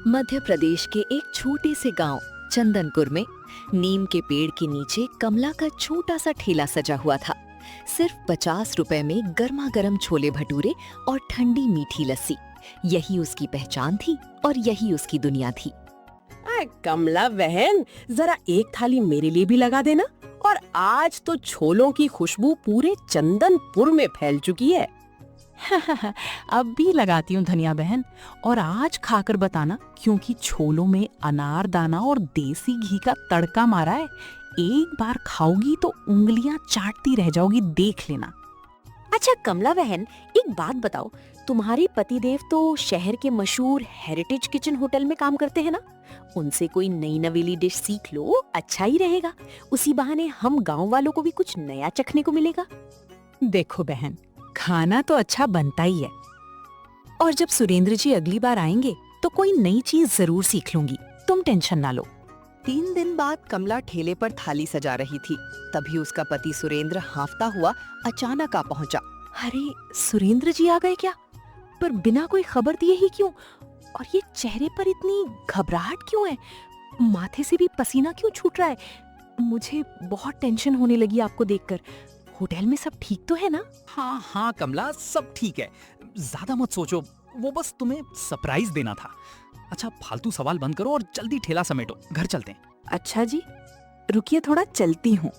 मध्य प्रदेश के एक छोटे से गांव चंदनपुर में नीम के पेड़ के नीचे कमला का छोटा सा ठेला सजा हुआ था। सिर्फ 50 रुपए में गर्मा गर्म छोले भटूरे और ठंडी मीठी लस्सी, यही उसकी पहचान थी और यही उसकी दुनिया थी। कमला बहन, जरा एक थाली मेरे लिए भी लगा देना। और आज तो छोलों की खुशबू पूरे चंदनपुर में फैल चुकी है। अब भी लगाती हूँ धनिया बहन, और आज खाकर बताना, क्योंकि छोलों में अनारदाना और देसी घी का तड़का मारा है। एक बार खाओगी तो उंगलियां चाटती रह जाओगी, देख लेना। अच्छा कमला बहन, एक बात बताओ, तुम्हारे पतिदेव तो शहर के मशहूर हेरिटेज किचन होटल में काम करते हैं ना? उनसे कोई नई नवेली डिश सीख लो, अच्छा ही रहेगा। उसी बहाने हम गांव वालों को भी कुछ नया चखने को मिलेगा। देखो बहन, खाना तो अच्छा बनता ही है, और जब सुरेंद्र जी अगली बार आएंगे तो कोई नई चीज जरूर सीख लूंगी, तुम टेंशन ना लो। 3 दिन बाद कमला ठेले पर थाली सजा रही थी, तभी उसका पति सुरेंद्र हांफता हुआ अचानक आ पहुंचा। अरे सुरेंद्र जी आ गए क्या? पर बिना कोई खबर दिए ही क्यों? और ये चेहरे पर इतनी घबराहट क्यों है? माथे से भी पसीना क्यों छूट रहा है? मुझे बहुत टेंशन होने लगी आपको देखकर। होटल में सब ठीक तो है ना? हाँ हाँ कमला, सब ठीक है, ज्यादा मत सोचो, वो बस तुम्हें सरप्राइज देना था। अच्छा फालतू सवाल बंद करो और जल्दी ठेला समेटो, घर चलते हैं। अच्छा जी, रुकिए, थोड़ा चलती हूँ।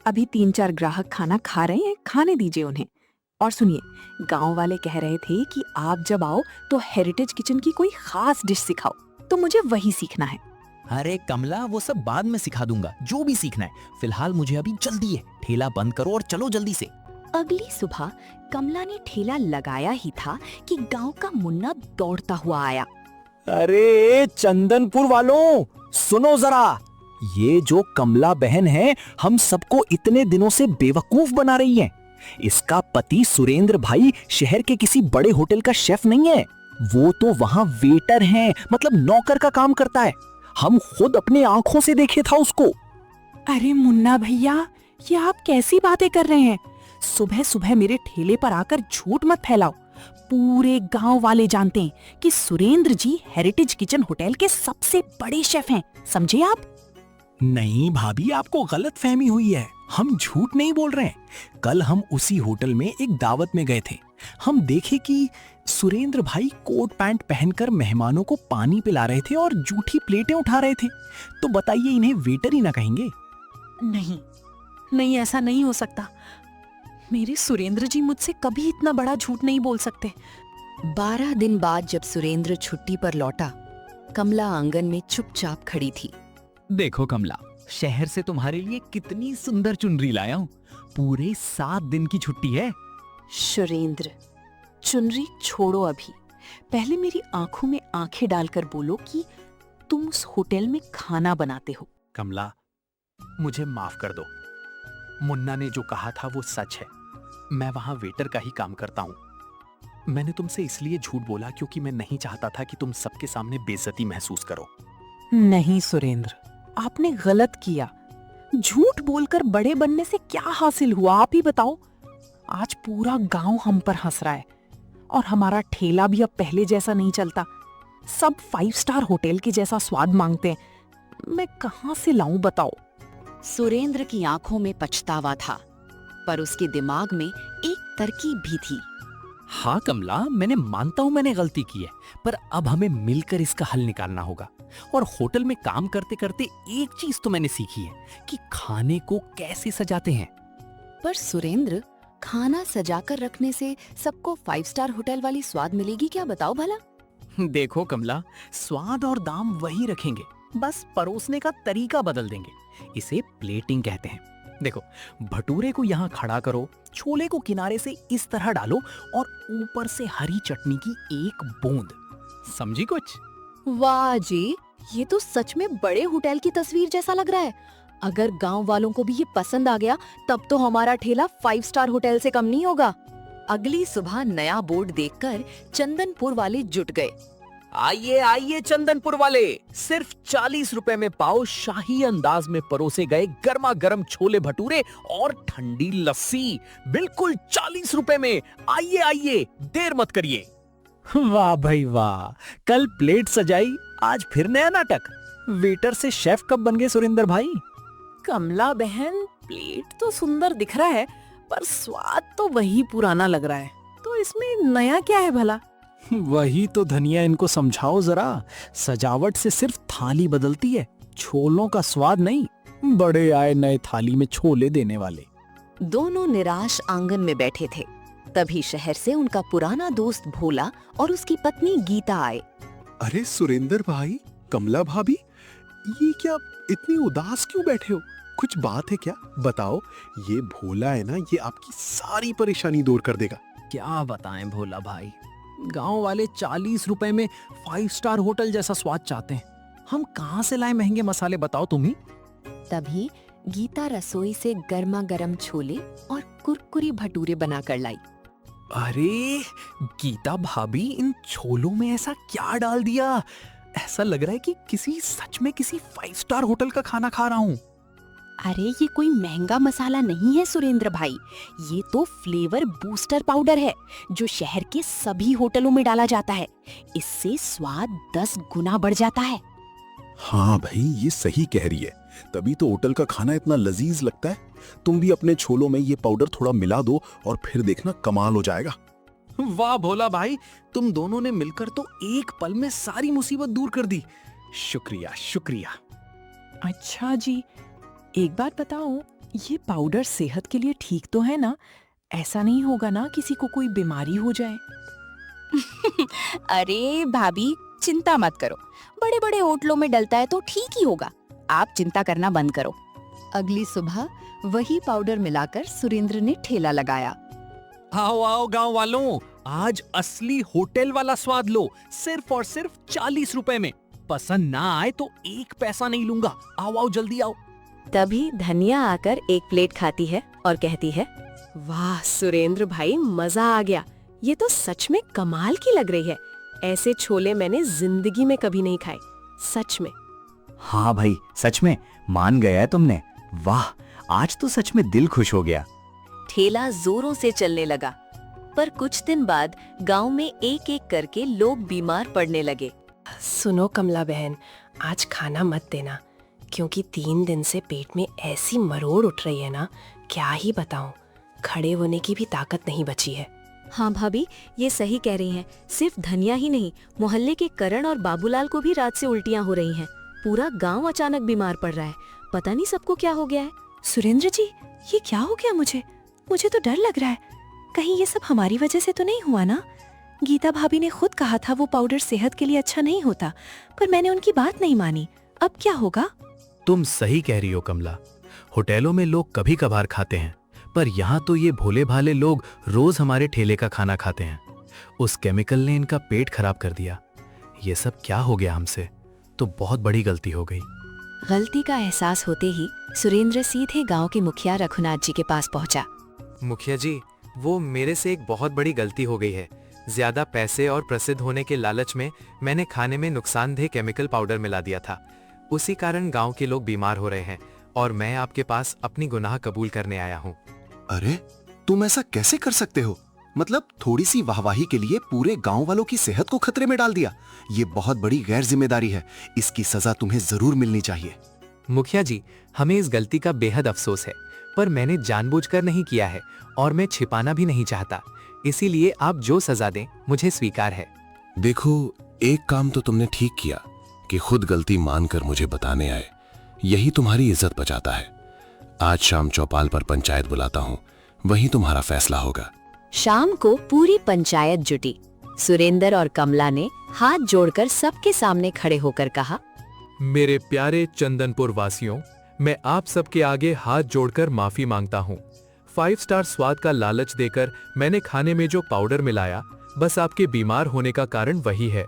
अभी 3-4 ग्राहक खाना खा रहे हैं, खाने दीजिए उन्हें। और सुनिए, गांव वाले कह रहे थे कि आप जब आओ तो हेरिटेज किचन की कोई खास डिश सिखाओ, तो मुझे वही सीखना है। अरे कमला, वो सब बाद में सिखा दूंगा, जो भी सीखना है। फिलहाल मुझे अभी जल्दी है, ठेला बंद करो और चलो जल्दी से। अगली सुबह कमला ने ठेला लगाया ही था कि गांव का मुन्ना दौड़ता हुआ आया। अरे चंदनपुर वालों, सुनो जरा, ये जो कमला बहन है, हम सबको इतने दिनों से बेवकूफ बना रही है। इसका पति सुरेंद्र भाई शहर के किसी बड़े होटल का शेफ नहीं है, वो तो वहाँ वेटर हैं, मतलब नौकर का काम करता है। हम खुद अपनी आंखों से देखे था उसको। अरे मुन्ना भैया, ये आप कैसी बातें कर रहे हैं? सुबह सुबह मेरे ठेले पर आकर झूठ मत फैलाओ। पूरे गांव वाले जानते हैं कि सुरेंद्र जी हेरिटेज किचन होटल के सबसे बड़े शेफ हैं, समझे आप? नहीं भाभी, आपको गलत फहमी हुई है, हम झूठ नहीं बोल रहे हैं। कल हम उसी होटल में एक दावत में गए थे। हम देखे कि सुरेंद्र भाई कोट पैंट पहनकर मेहमानों को पानी पिला रहे थे और जूठी प्लेटें उठा रहे थे। तो बताइए, इन्हें वेटर ही ना कहेंगे? नहीं नहीं, ऐसा नहीं हो सकता। मेरे सुरेंद्र जी मुझसे कभी इतना बड़ा झूठ नहीं बोल सकते। 12 दिन बाद जब सुरेंद्र छुट्टी पर लौटा, कमला आंगन में चुपचाप खड़ी थी। देखो कमला, शहर से तुम्हारे लिए कितनी सुंदर चुनरी लाया हूँ। पूरे 7 दिन की छुट्टी है। सुरेंद्र, चुनरी छोड़ो अभी, पहले मेरी आंखों में आंखें डालकर बोलो कि तुम उस होटल में खाना बनाते हो। कमला, मुझे माफ कर दो। मुन्ना ने जो कहा था वो सच है। मैं वहां वेटर का ही काम करता हूँ। मैंने तुमसे इसलिए झूठ बोला क्योंकि मैं नहीं चाहता था कि तुम सबके सामने बेइज्जती महसूस करो। नहीं सुरेंद्र, आपने गलत किया। झूठ बोलकर बड़े बनने से क्या हासिल हुआ, आप ही बताओ। आज पूरा गांव हम पर हंस रहा है, और हमारा ठेला भी अब पहले जैसा नहीं चलता। सब 5 स्टार होटल के जैसा स्वाद मांगते हैं। मैं कहां से लाऊं बताओ? सुरेंद्र की आंखों में पछतावा था, पर उसके दिमाग में एक तरकीब भी थी। हाँ कमला, मैंने मानता हूँ मैंने गलती की है, पर अब हमें मिलकर इसका हल निकालना होगा। और होटल में काम करते करते एक चीज तो मैंने सीखी है कि खाने को कैसे सजाते हैं। पर सुरेंद्र, खाना सजाकर रखने से सबको 5 स्टार होटल वाली स्वाद मिलेगी क्या, बताओ भला? देखो कमला, स्वाद और दाम वही रखेंगे, बस परोसने का तरीका बदल देंगे। इसे प्लेटिंग कहते हैं। देखो, भटूरे को यहाँ खड़ा करो, छोले को किनारे से इस तरह डालो और ऊपर से हरी चटनी की एक बूंद। समझी कुछ? वाह जी, ये तो सच में बड़े होटल की तस्वीर जैसा लग रहा है। अगर गांव वालों को भी ये पसंद आ गया, तब तो हमारा ठेला 5 स्टार होटल से कम नहीं होगा। अगली सुबह नया बोर्ड देखकर चंदनपुर वाले जुट गए। आइए आइए चंदनपुर वाले, सिर्फ 40 रुपए में पाओ शाही अंदाज में परोसे गए गर्मा गर्म छोले भटूरे और ठंडी लस्सी, बिल्कुल 40 रुपए में। आइए आइए, देर मत करिए। वाह भाई वाह, कल प्लेट सजाई आज फिर नया नाटक। वेटर से शेफ कब बन गए सुरेंद्र भाई? कमला बहन, प्लेट तो सुंदर दिख रहा है पर स्वाद तो वही पुराना लग रहा है, तो इसमें नया क्या है भला? वही तो धनिया, इनको समझाओ जरा। सजावट से सिर्फ थाली बदलती है, छोलों का स्वाद नहीं। बड़े आए नए थाली में छोले देने वाले। दोनों निराश आंगन में बैठे थे। तभी शहर से उनका पुराना दोस्त भोला और उसकी पत्नी गीता आए। अरे सुरेंद्र भाई, कमला भाभी, ये क्या इतनी उदास क्यों बैठे हो? कुछ बात है क्या? बताओ। ये भोला है ना, ये आपकी सारी परेशानी दूर कर देगा। क्या बताएं भोला भाई, गांव वाले 40 रुपए में 5 स्टार होटल जैसा स्वाद चाहते हैं। हम कहां से लाए महंगे मसाले, बताओ तुम ही। तभी गीता रसोई से गर्मा गर्म छोले और कुरकुरी भटूरे बनाकर लाई। अरे गीता भाभी, इन छोलों में ऐसा क्या डाल दिया? ऐसा लग रहा है कि सच में किसी 5 स्टार होटल का खाना खा रहा हूँ। अरे ये कोई महंगा मसाला नहीं है सुरेंद्र भाई, ये तो फ्लेवर बूस्टर पाउडर है जो शहर के सभी होटलों में डाला जाता है। इससे स्वाद 10 गुना बढ़ जाता है। हाँ भाई, ये सही कह रही है, तभी तो होटल का खाना इतना लजीज लगता है। तुम भी अपने छोलों में ये पाउडर थोड़ा मिला दो और फिर देखना कमाल हो जाएगा। वाह भोला भाई, तुम दोनों ने मिलकर तो एक पल में सारी मुसीबत दूर कर दी। शुक्रिया शुक्रिया। अच्छा जी, एक बात बताओ, ये पाउडर सेहत के लिए ठीक तो है ना? ऐसा नहीं होगा ना किसी को कोई बीमारी हो जाए? अरे भाभी, चिंता मत करो, बड़े बड़े होटलों में डलता है तो ठीक ही होगा। आप चिंता करना बंद करो। अगली सुबह वही पाउडर मिलाकर सुरेंद्र ने ठेला लगाया। आओ आओ गांव वालों, आज असली होटल वाला स्वाद लो, सिर्फ और सिर्फ 40 रुपए में। पसंद ना आए तो 1 पैसा नहीं लूंगा। आओ आओ जल्दी आओ। तभी धनिया आकर एक प्लेट खाती है और कहती है, वाह सुरेंद्र भाई, मजा आ गया। ये तो सच में कमाल की लग रही है। ऐसे छोले मैंने जिंदगी में कभी नहीं खाए, सच में। हाँ भाई, सच में मान गया है तुमने। वाह, आज तो सच में दिल खुश हो गया। ठेला जोरों से चलने लगा, पर कुछ दिन बाद गांव में एक एक करके लोग बीमार पड़ने लगे। सुनो कमला बहन, आज खाना मत देना, क्योंकि 3 दिन से पेट में ऐसी मरोड़ उठ रही है ना, क्या ही बताऊं। खड़े होने की भी ताकत नहीं बची है। हाँ भाभी, ये सही कह रही हैं। सिर्फ धनिया ही नहीं, मोहल्ले के करण और बाबूलाल को भी रात से उल्टियाँ हो रही हैं। पूरा गांव अचानक बीमार पड़ रहा है। पता नहीं सबको क्या हो गया है। सुरेंद्र जी, ये क्या हो गया? मुझे तो डर लग रहा है। कहीं ये सब हमारी वजह से तो नहीं हुआ ना? गीता भाभी ने खुद कहा था वो पाउडर सेहत के लिए अच्छा नहीं होता, पर मैंने उनकी बात नहीं मानी। अब क्या होगा? तुम सही कह रही हो कमला, होटलों में लोग कभी कभार खाते हैं, पर यहाँ तो ये भोले भाले लोग रोज हमारे ठेले का खाना खाते हैं। उस केमिकल ने इनका पेट खराब कर दिया। ये सब क्या हो गया हमसे? तो बहुत बड़ी गलती हो गई। गलती का एहसास होते ही सुरेंद्र सीधे गांव के मुखिया रघुनाथ जी के पास पहुंचा। मुखिया जी, वो मेरे से एक बहुत बड़ी गलती हो गई है। ज्यादा पैसे और प्रसिद्ध होने के लालच में मैंने खाने में नुकसानदेह केमिकल पाउडर मिला दिया था। उसी कारण गांव के लोग बीमार हो रहे हैं और मैं आपके पास अपनी गुनाह कबूल करने आया हूँ। अरे तुम ऐसा कैसे कर सकते हो? मतलब थोड़ी सी वाहवाही के लिए पूरे गांव वालों की सेहत को खतरे में डाल दिया। ये बहुत बड़ी गैर जिम्मेदारी है। इसकी सजा तुम्हें जरूर मिलनी चाहिए। मुखिया जी, हमें इस गलती का बेहद अफसोस है, पर मैंने जानबूझकर नहीं किया है और मैं छिपाना भी नहीं चाहता। इसीलिए आप जो सजा दें मुझे स्वीकार है। देखो, एक काम तो तुमने ठीक किया कि खुद गलती मानकर मुझे बताने आए। यही तुम्हारी इज्जत बचाता है। आज शाम चौपाल पर पंचायत बुलाता हूँ, वहीं तुम्हारा फैसला होगा। शाम को पूरी पंचायत जुटी। सुरेंद्र और कमला ने हाथ जोड़कर सबके सामने खड़े होकर कहा, मेरे प्यारे चंदनपुर वासियों, मैं आप सबके आगे हाथ जोड़कर माफी मांगता हूँ। 5 स्टार स्वाद का लालच देकर मैंने खाने में जो पाउडर मिलाया, बस आपके बीमार होने का कारण वही है,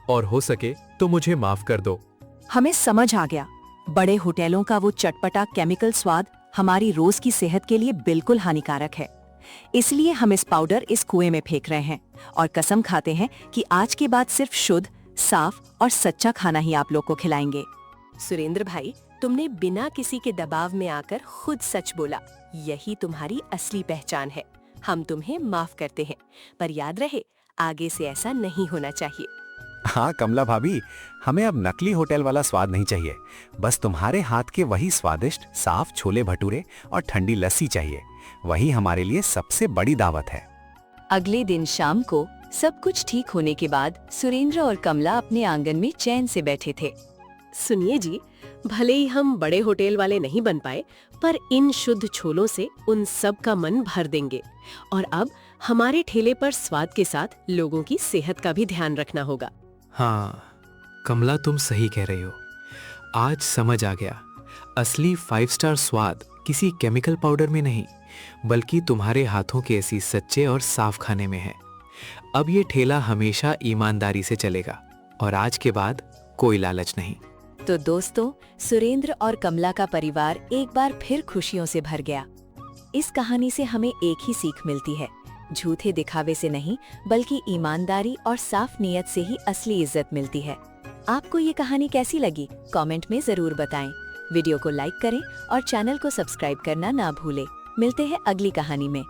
और हो सके तो मुझे माफ कर दो। हमें समझ आ गया, बड़े होटलों का वो चटपटा केमिकल स्वाद हमारी रोज की सेहत के लिए बिल्कुल हानिकारक है। इसलिए हम इस पाउडर इस कुएं में फेंक रहे हैं और कसम खाते हैं कि आज के बाद सिर्फ शुद्ध, साफ और सच्चा खाना ही आप लोग को खिलाएंगे। सुरेंद्र भाई, तुमने बिना किसी के दबाव में आकर खुद सच बोला। यही तुम्हारी असली पहचान है। हम तुम्हें माफ करते हैं, पर याद रहे, आगे से ऐसा नहीं होना चाहिए। हाँ कमला भाभी, हमें अब नकली होटल वाला स्वाद नहीं चाहिए। बस तुम्हारे हाथ के वही स्वादिष्ट साफ छोले भटूरे और ठंडी लस्सी चाहिए। वही हमारे लिए सबसे बड़ी दावत है। अगले दिन शाम को सब कुछ ठीक होने के बाद सुरेंद्र और कमला अपने आंगन में चैन से बैठे थे। सुनिए जी, भले ही हम बड़े होटल वाले नहीं बन पाए, पर इन शुद्ध छोलों से उन सब का मन भर देंगे। और अब हमारे ठेले पर स्वाद के साथ लोगों की सेहत का भी ध्यान रखना होगा। हाँ कमला, तुम सही कह रही हो। आज समझ आ गया, असली 5 स्टार स्वाद किसी केमिकल पाउडर में नहीं, बल्कि तुम्हारे हाथों के ऐसी सच्चे और साफ खाने में है। अब ये ठेला हमेशा ईमानदारी से चलेगा और आज के बाद कोई लालच नहीं। तो दोस्तों, सुरेंद्र और कमला का परिवार एक बार फिर खुशियों से भर गया। इस कहानी से हमें एक ही सीख मिलती है, झूठे दिखावे से नहीं बल्कि ईमानदारी और साफ नीयत से ही असली इज्जत मिलती है। आपको ये कहानी कैसी लगी, कमेंट में जरूर बताएं। वीडियो को लाइक करें और चैनल को सब्सक्राइब करना ना भूलें। मिलते हैं अगली कहानी में।